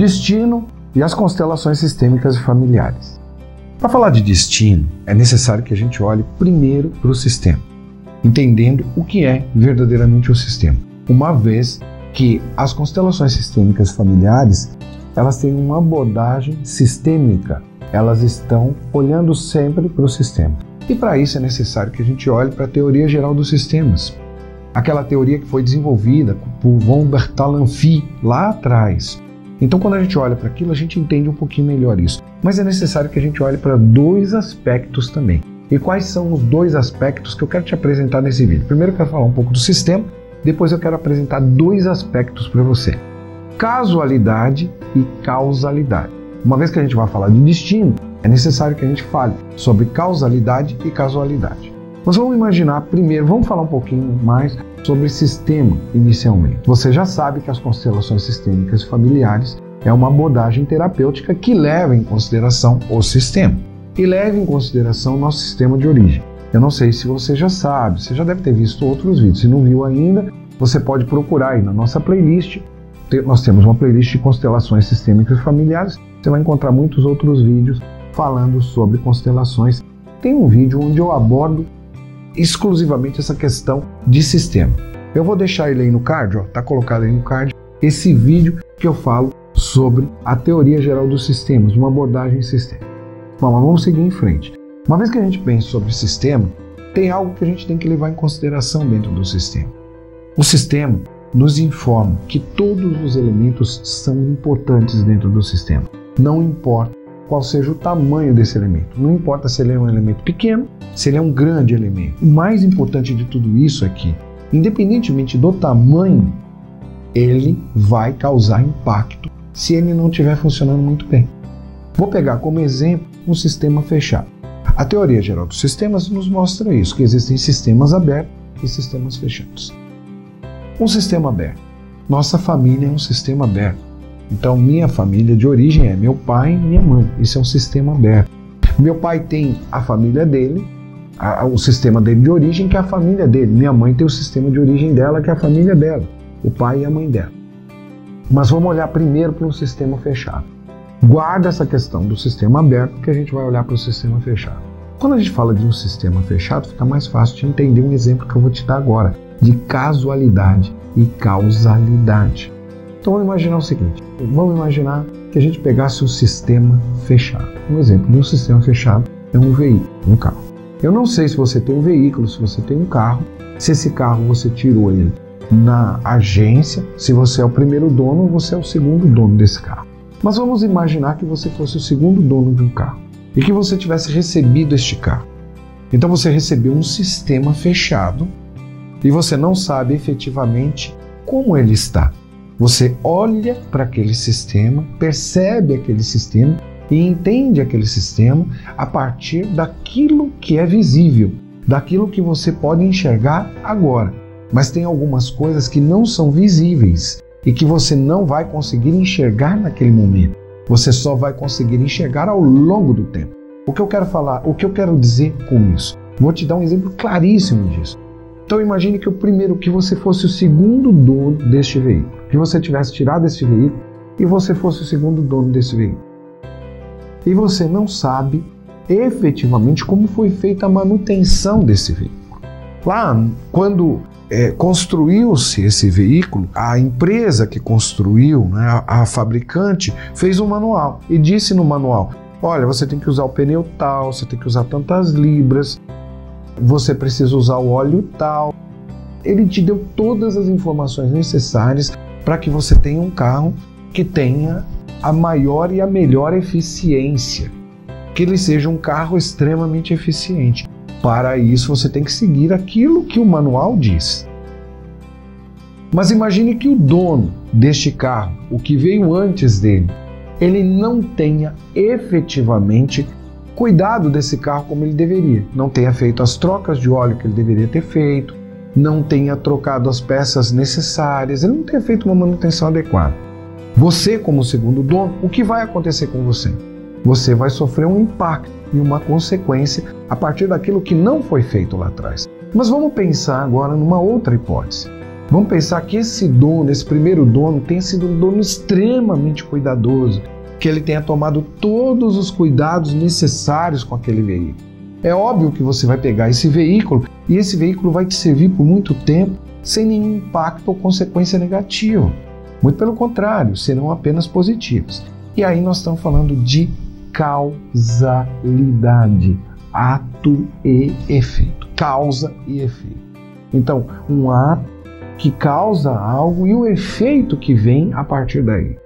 Destino e as constelações sistêmicas e familiares. Para falar de destino, é necessário que a gente olhe primeiro para o sistema, entendendo o que é verdadeiramente o sistema, uma vez que as constelações sistêmicas e familiares, elas têm uma abordagem sistêmica, elas estão olhando sempre para o sistema. E para isso é necessário que a gente olhe para a teoria geral dos sistemas, aquela teoria que foi desenvolvida por von Bertalanffy lá atrás. Então, quando a gente olha para aquilo, a gente entende um pouquinho melhor isso. Mas é necessário que a gente olhe para dois aspectos também. E quais são os dois aspectos que eu quero te apresentar nesse vídeo? Primeiro eu quero falar um pouco do sistema, depois eu quero apresentar dois aspectos para você. Casualidade e causalidade. Uma vez que a gente vai falar de destino, é necessário que a gente fale sobre causalidade e casualidade. Mas vamos imaginar primeiro, vamos falar um pouquinho mais sobre sistema inicialmente. Você já sabe que as constelações sistêmicas familiares é uma abordagem terapêutica que leva em consideração o sistema e leva em consideração o nosso sistema de origem. Eu não sei se você já sabe, você já deve ter visto outros vídeos. Se não viu ainda, você pode procurar aí na nossa playlist. Nós temos uma playlist de constelações sistêmicas familiares. Você vai encontrar muitos outros vídeos falando sobre constelações. Tem um vídeo onde eu abordo exclusivamente essa questão de sistema. Eu vou deixar ele aí no card, ó, tá colocado aí no card, esse vídeo que eu falo sobre a teoria geral dos sistemas, uma abordagem sistêmica. Bom, mas vamos seguir em frente. Uma vez que a gente pensa sobre sistema, tem algo que a gente tem que levar em consideração dentro do sistema. O sistema nos informa que todos os elementos são importantes dentro do sistema. Não importa qual seja o tamanho desse elemento. Não importa se ele é um elemento pequeno, se ele é um grande elemento. O mais importante de tudo isso é que, independentemente do tamanho, ele vai causar impacto se ele não estiver funcionando muito bem. Vou pegar como exemplo um sistema fechado. A teoria geral dos sistemas nos mostra isso, que existem sistemas abertos e sistemas fechados. Um sistema aberto. Nossa família é um sistema aberto. Então, minha família de origem é meu pai e minha mãe. Isso é um sistema aberto. Meu pai tem a família dele, o sistema dele de origem, que é a família dele. Minha mãe tem o sistema de origem dela, que é a família dela. O pai e a mãe dela. Mas vamos olhar primeiro para um sistema fechado. Guarda essa questão do sistema aberto, que a gente vai olhar para o sistema fechado. Quando a gente fala de um sistema fechado, fica mais fácil de entender um exemplo que eu vou te dar agora, de casualidade e causalidade. Então vamos imaginar o seguinte, vamos imaginar que a gente pegasse um sistema fechado. Um exemplo de um sistema fechado é um veículo, um carro. Eu não sei se você tem um veículo, se você tem um carro, se esse carro você tirou ele na agência, se você é o primeiro dono ou você é o segundo dono desse carro. Mas vamos imaginar que você fosse o segundo dono de um carro e que você tivesse recebido este carro. Então você recebeu um sistema fechado e você não sabe efetivamente como ele está. Você olha para aquele sistema, percebe aquele sistema e entende aquele sistema a partir daquilo que é visível, daquilo que você pode enxergar agora. Mas tem algumas coisas que não são visíveis e que você não vai conseguir enxergar naquele momento. Você só vai conseguir enxergar ao longo do tempo. O que eu quero falar, o que eu quero dizer com isso? Vou te dar um exemplo claríssimo disso. Então imagine que você fosse o segundo dono deste veículo, que você tivesse tirado esse veículo e você fosse o segundo dono desse veículo. E você não sabe efetivamente como foi feita a manutenção desse veículo. Lá, quando construiu-se esse veículo, a empresa que construiu, né, a fabricante, fez um manual e disse no manual, olha, você tem que usar o pneu tal, você tem que usar tantas libras, você precisa usar o óleo tal. Ele te deu todas as informações necessárias para que você tenha um carro que tenha a maior e a melhor eficiência, que ele seja um carro extremamente eficiente. Para isso você tem que seguir aquilo que o manual diz. Mas imagine que o dono deste carro, o que veio antes dele, ele não tenha efetivamente cuidado desse carro como ele deveria, não tenha feito as trocas de óleo que ele deveria ter feito, não tenha trocado as peças necessárias, ele não tenha feito uma manutenção adequada. Você, como segundo dono, o que vai acontecer com você? Você vai sofrer um impacto e uma consequência a partir daquilo que não foi feito lá atrás. Mas vamos pensar agora numa outra hipótese. Vamos pensar que esse dono, esse primeiro dono, tenha sido um dono extremamente cuidadoso, que ele tenha tomado todos os cuidados necessários com aquele veículo. É óbvio que você vai pegar esse veículo e esse veículo vai te servir por muito tempo sem nenhum impacto ou consequência negativa. Muito pelo contrário, serão apenas positivos. E aí nós estamos falando de causalidade, ato e efeito. Causa e efeito. Então, um ato que causa algo e o efeito que vem a partir daí.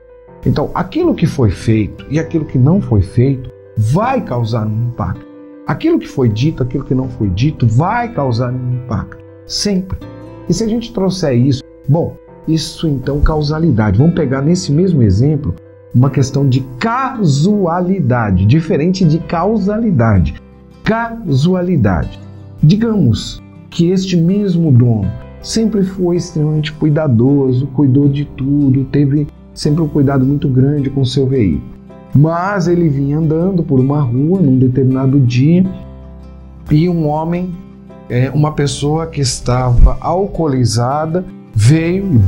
Então, aquilo que foi feito e aquilo que não foi feito vai causar um impacto. Aquilo que foi dito, aquilo que não foi dito, vai causar um impacto. Sempre. E se a gente trouxer isso, bom, isso então causalidade. Vamos pegar nesse mesmo exemplo uma questão de casualidade, diferente de causalidade. Casualidade. Digamos que este mesmo dono sempre foi extremamente cuidadoso, cuidou de tudo, teve sempre um cuidado muito grande com o seu veículo. Mas ele vinha andando por uma rua num determinado dia e um homem, uma pessoa que estava alcoolizada, veio e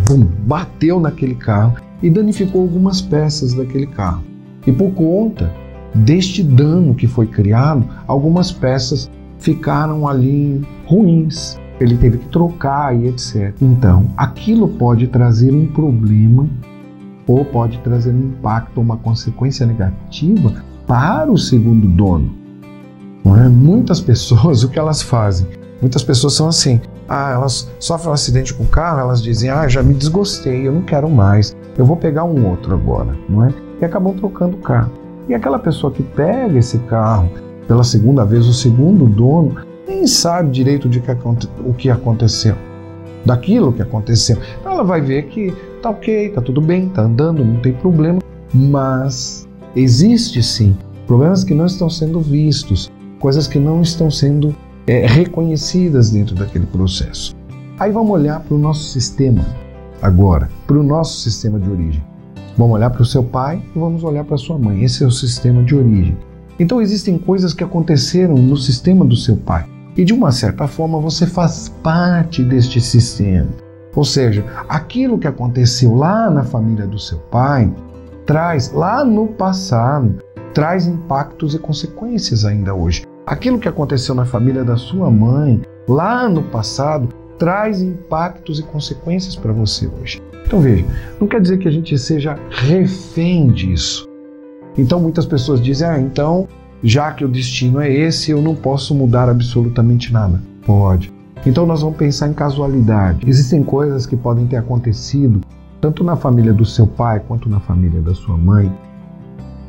bateu naquele carro e danificou algumas peças daquele carro. E por conta deste dano que foi criado, algumas peças ficaram ali ruins. Ele teve que trocar e etc. Então, aquilo pode trazer um problema ou pode trazer um impacto ou uma consequência negativa para o segundo dono. Não é? Muitas pessoas, o que elas fazem? Muitas pessoas são assim, elas sofrem um acidente com o carro, elas dizem, já me desgostei, eu não quero mais, eu vou pegar um outro agora, não é? E acabam trocando o carro. E aquela pessoa que pega esse carro pela segunda vez, o segundo dono, nem sabe direito o que aconteceu, daquilo que aconteceu. Então ela vai ver que tá ok, tá tudo bem, tá andando, não tem problema, mas existe sim problemas que não estão sendo vistos, coisas que não estão sendo reconhecidas dentro daquele processo. Aí vamos olhar para o nosso sistema agora, para o nosso sistema de origem. Vamos olhar para o seu pai e vamos olhar para a sua mãe. Esse é o sistema de origem. Então existem coisas que aconteceram no sistema do seu pai e de uma certa forma você faz parte deste sistema. Ou seja, aquilo que aconteceu lá na família do seu pai traz, lá no passado, traz impactos e consequências ainda hoje. Aquilo que aconteceu na família da sua mãe, lá no passado, traz impactos e consequências para você hoje. Então veja, não quer dizer que a gente seja refém disso. Então muitas pessoas dizem, então, já que o destino é esse, eu não posso mudar absolutamente nada. Pode. Então nós vamos pensar em casualidade. Existem coisas que podem ter acontecido, tanto na família do seu pai, quanto na família da sua mãe,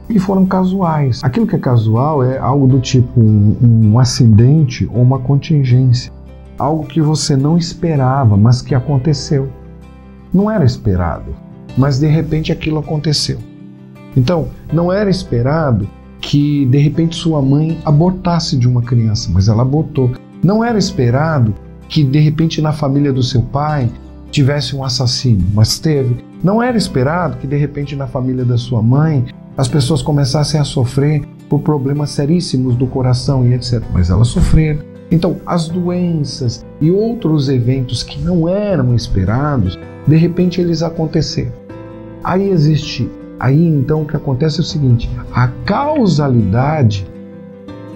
e foram casuais. Aquilo que é casual é algo do tipo um acidente ou uma contingência. Algo que você não esperava, mas que aconteceu. Não era esperado, mas de repente aquilo aconteceu. Então, não era esperado que de repente sua mãe abortasse de uma criança, mas ela abortou. Não era esperado que de repente na família do seu pai tivesse um assassino, mas teve. Não era esperado que de repente na família da sua mãe as pessoas começassem a sofrer por problemas seríssimos do coração e etc. Mas elas sofreram. Então, as doenças e outros eventos que não eram esperados, de repente eles aconteceram. Aí então o que acontece é o seguinte, a causalidade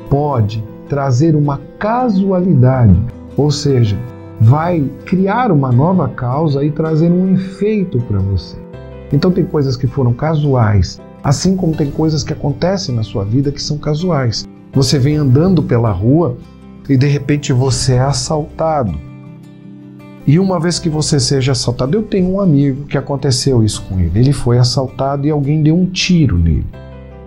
pode trazer uma casualidade, ou seja, vai criar uma nova causa e trazer um efeito para você. Então tem coisas que foram casuais, assim como tem coisas que acontecem na sua vida que são casuais. Você vem andando pela rua e de repente você é assaltado. E uma vez que você seja assaltado, eu tenho um amigo que aconteceu isso com ele. Ele foi assaltado e alguém deu um tiro nele.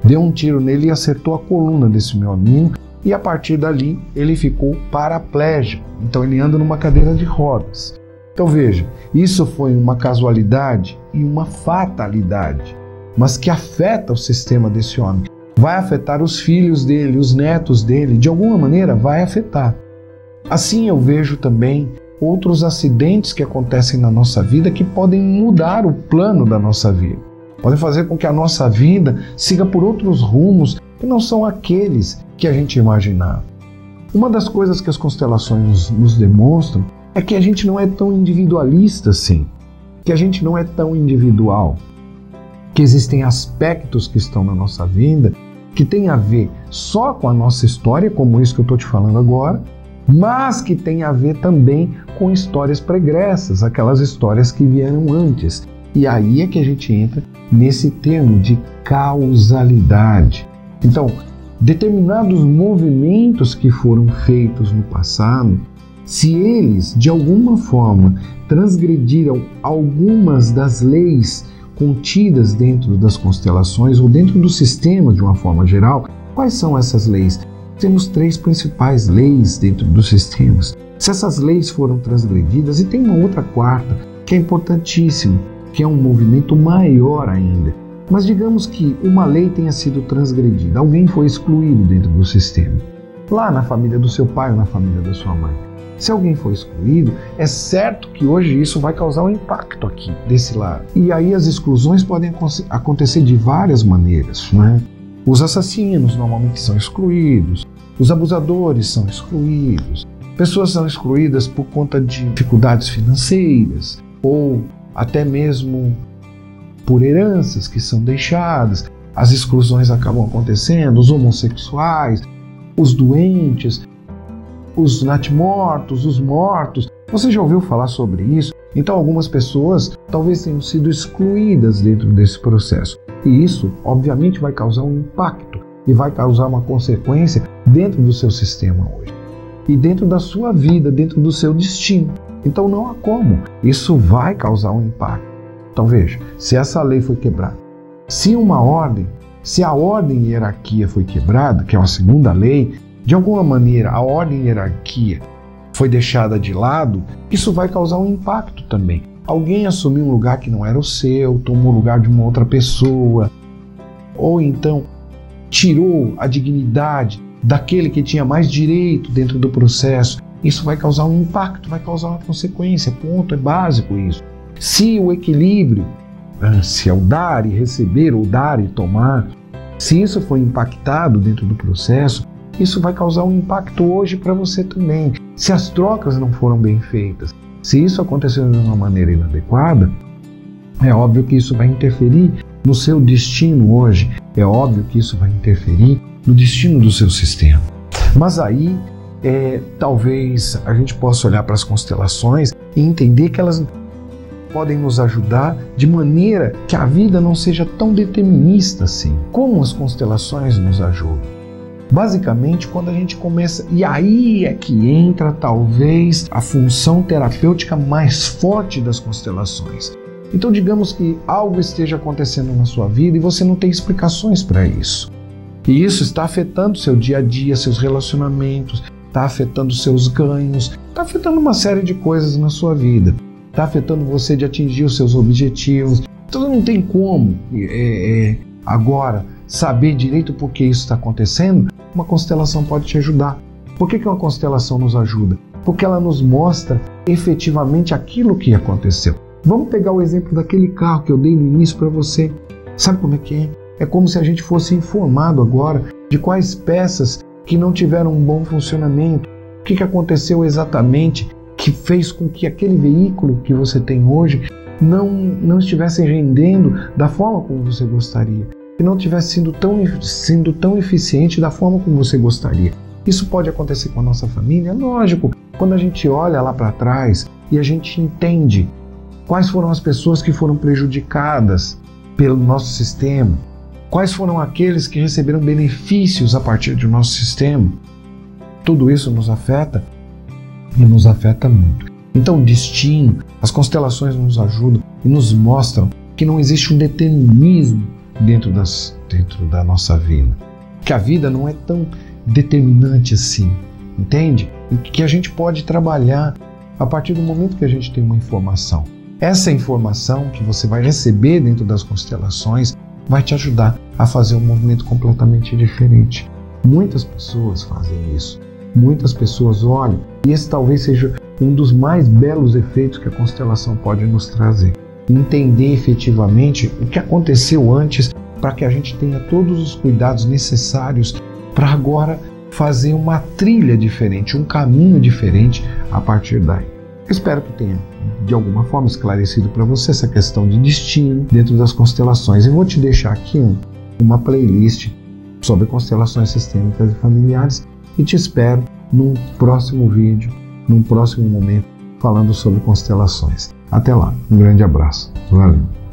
Deu um tiro nele e acertou a coluna desse meu amigo e a partir dali ele ficou paraplégico. Então ele anda numa cadeira de rodas. Então veja, isso foi uma casualidade e uma fatalidade, mas que afeta o sistema desse homem. Vai afetar os filhos dele, os netos dele, de alguma maneira vai afetar. Assim eu vejo também outros acidentes que acontecem na nossa vida que podem mudar o plano da nossa vida. Podem fazer com que a nossa vida siga por outros rumos que não são aqueles que a gente imaginava. Uma das coisas que as constelações nos demonstram é que a gente não é tão individualista assim, que a gente não é tão individual, que existem aspectos que estão na nossa vida que tem a ver só com a nossa história, como isso que eu estou te falando agora, mas que tem a ver também com histórias pregressas, aquelas histórias que vieram antes. E aí é que a gente entra nesse termo de causalidade. Então, determinados movimentos que foram feitos no passado, se eles, de alguma forma, transgrediram algumas das leis contidas dentro das constelações ou dentro do sistema de uma forma geral, quais são essas leis? Temos 3 principais leis dentro dos sistemas. Se essas leis foram transgredidas, e tem uma outra quarta, que é importantíssima, que é um movimento maior ainda. Mas digamos que uma lei tenha sido transgredida, alguém foi excluído dentro do sistema. Lá na família do seu pai ou na família da sua mãe. Se alguém foi excluído, é certo que hoje isso vai causar um impacto aqui, desse lado. E aí as exclusões podem acontecer de várias maneiras, né? Os assassinos normalmente são excluídos, os abusadores são excluídos, pessoas são excluídas por conta de dificuldades financeiras ou até mesmo por heranças que são deixadas. As exclusões acabam acontecendo, os homossexuais, os doentes, os natimortos, os mortos. Você já ouviu falar sobre isso? Então algumas pessoas talvez tenham sido excluídas dentro desse processo. E isso, obviamente, vai causar um impacto e vai causar uma consequência dentro do seu sistema hoje. E dentro da sua vida, dentro do seu destino. Então não há como. Isso vai causar um impacto. Então veja, se essa lei foi quebrada, se a ordem e hierarquia foi quebrada, que é uma segunda lei, de alguma maneira a ordem e hierarquia foi deixada de lado, isso vai causar um impacto também. Alguém assumiu um lugar que não era o seu, tomou o lugar de uma outra pessoa, ou então tirou a dignidade daquele que tinha mais direito dentro do processo. Isso vai causar um impacto, vai causar uma consequência, ponto, é básico isso. Se o equilíbrio, se é o dar e receber, ou dar e tomar, se isso foi impactado dentro do processo, isso vai causar um impacto hoje para você também. Se as trocas não foram bem feitas, se isso aconteceu de uma maneira inadequada, é óbvio que isso vai interferir no seu destino hoje, é óbvio que isso vai interferir no destino do seu sistema. Mas aí, talvez a gente possa olhar para as constelações e entender que elas podem nos ajudar de maneira que a vida não seja tão determinista assim. Como as constelações nos ajudam? Basicamente, quando a gente começa, e aí é que entra talvez a função terapêutica mais forte das constelações. Então digamos que algo esteja acontecendo na sua vida e você não tem explicações para isso. E isso está afetando seu dia a dia, seus relacionamentos, está afetando seus ganhos, está afetando uma série de coisas na sua vida. Está afetando você de atingir os seus objetivos. Então não tem como agora saber direito por que isso está acontecendo. Uma constelação pode te ajudar. Por que uma constelação nos ajuda? Porque ela nos mostra efetivamente aquilo que aconteceu. Vamos pegar o exemplo daquele carro que eu dei no início para você. Sabe como é que é? É como se a gente fosse informado agora de quais peças que não tiveram um bom funcionamento. O que aconteceu exatamente que fez com que aquele veículo que você tem hoje não estivesse rendendo da forma como você gostaria, que não estivesse sendo tão eficiente da forma como você gostaria. Isso pode acontecer com a nossa família? Lógico, quando a gente olha lá para trás e a gente entende quais foram as pessoas que foram prejudicadas pelo nosso sistema, quais foram aqueles que receberam benefícios a partir do nosso sistema, tudo isso nos afeta e nos afeta muito. Então o destino, as constelações nos ajudam e nos mostram que não existe um determinismo dentro da nossa vida, que a vida não é tão determinante assim, entende? E que a gente pode trabalhar a partir do momento que a gente tem uma informação. Essa informação que você vai receber dentro das constelações vai te ajudar a fazer um movimento completamente diferente. Muitas pessoas fazem isso, muitas pessoas olham, e esse talvez seja um dos mais belos efeitos que a constelação pode nos trazer. Entender efetivamente o que aconteceu antes para que a gente tenha todos os cuidados necessários para agora fazer uma trilha diferente, um caminho diferente a partir daí. Eu espero que tenha, de alguma forma, esclarecido para você essa questão de destino dentro das constelações. E vou te deixar aqui uma playlist sobre constelações sistêmicas e familiares e te espero num próximo vídeo, num próximo momento, falando sobre constelações. Até lá, um grande abraço. Valeu!